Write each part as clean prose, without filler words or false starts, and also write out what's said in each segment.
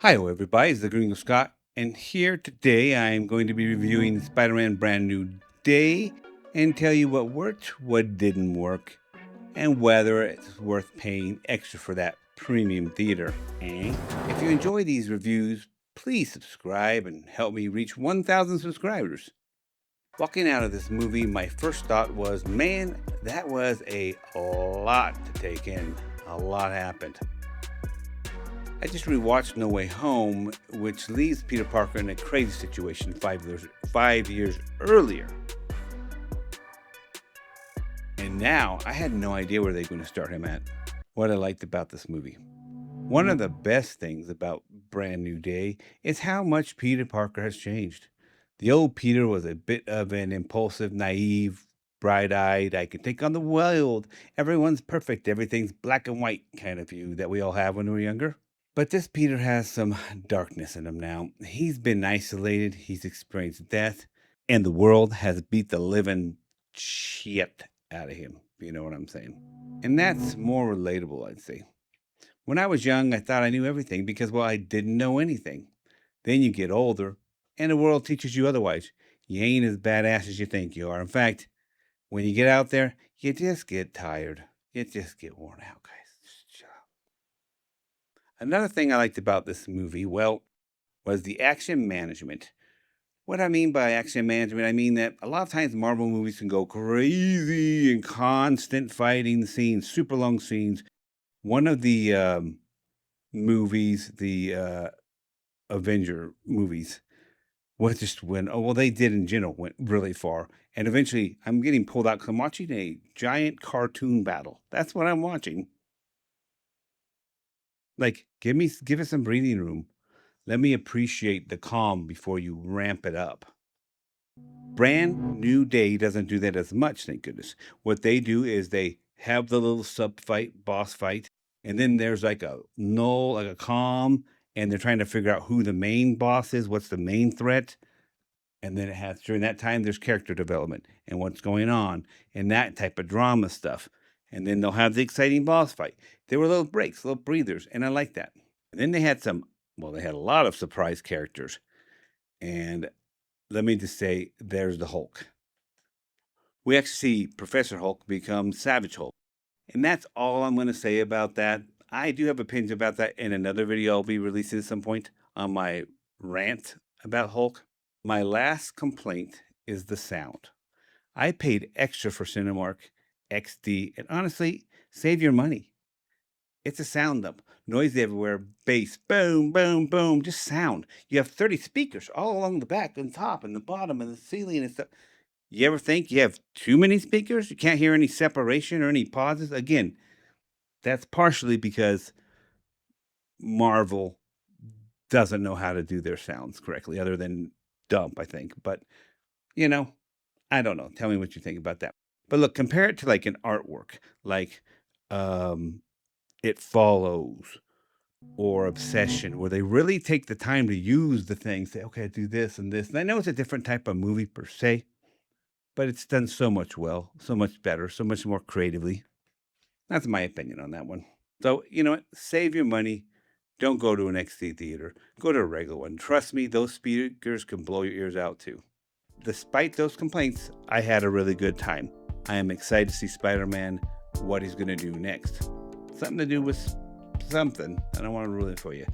Hi, everybody. It's the Gringo Scott, and here today I'm going to be reviewing Spider-Man Brand New Day and tell you what worked, what didn't work, and whether it's worth paying extra for that premium theater. And if you enjoy these reviews, please subscribe and help me reach 1,000 subscribers. Walking out of this movie, my first thought was, man, that was a lot to take in. A lot happened. I just rewatched No Way Home, which leaves Peter Parker in a crazy situation 5 years earlier. And now I had no idea where they were going to start him at. What I liked about this movie. One of the best things about Brand New Day is how much Peter Parker has changed. The old Peter was a bit of an impulsive, naive, bright-eyed, I can take on the world, everyone's perfect, everything's black and white kind of view that we all have when we were younger. But this Peter has some darkness in him now. He's been isolated, he's experienced death, and the world has beat the living shit out of him. You know what I'm saying? And that's more relatable, I'd say. When I was young, I thought I knew everything because, well, I didn't know anything. Then you get older, and the world teaches you otherwise. You ain't as badass as you think you are. In fact, when you get out there, you just get tired. You just get worn out, guys. Just shut up. Another thing I liked about this movie, well, was the action management. What I mean by action management, I mean that a lot of times Marvel movies can go crazy and constant fighting scenes, super long scenes. One of the movies, the Avenger movies, was just when, oh, well, they did in general, went really far. And eventually I'm getting pulled out because I'm watching a giant cartoon battle. That's what I'm watching. Like, give us some breathing room. Let me appreciate the calm before you ramp it up. Brand New Day doesn't do that as much, thank goodness. What they do is they have the little sub fight, boss fight, and then there's like a null, like a calm, and they're trying to figure out who the main boss is, what's the main threat. And then it has during that time there's character development and what's going on and that type of drama stuff. And then they'll have the exciting boss fight. There were little breaks, little breathers, and I like that. And then they had they had a lot of surprise characters. And let me just say, there's the Hulk. We actually see Professor Hulk become Savage Hulk. And that's all I'm going to say about that. I do have opinions about that in another video I'll be releasing at some point on my rant about Hulk. My last complaint is the sound. I paid extra for Cinemark XD, and honestly, save your money. It's a sound up, noisy everywhere, bass, boom, boom, boom, just sound. You have 30 speakers all along the back and top and the bottom and the ceiling and stuff. You ever think you have too many speakers? You can't hear any separation or any pauses? Again, that's partially because Marvel doesn't know how to do their sounds correctly, other than dump, I think. But, you know, I don't know. Tell me what you think about that. But look, compare it to like an artwork, like It Follows or Obsession, where they really take the time to use the things, say, okay, do this and this. And I know it's a different type of movie per se, but it's done so much well, so much better, so much more creatively. That's my opinion on that one. So, you know what? Save your money. Don't go to an XD theater. Go to a regular one. Trust me, those speakers can blow your ears out too. Despite those complaints, I had a really good time. I am excited to see Spider-Man, what he's going to do next. Something to do with something. I don't want to ruin it for you.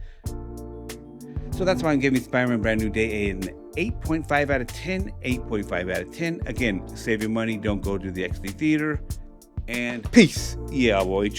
So that's why I'm giving Spider-Man Brand New Day an 8.5 out of 10, 8.5 out of 10. Again, save your money. Don't go to the XD theater. And peace. Yeah, boy.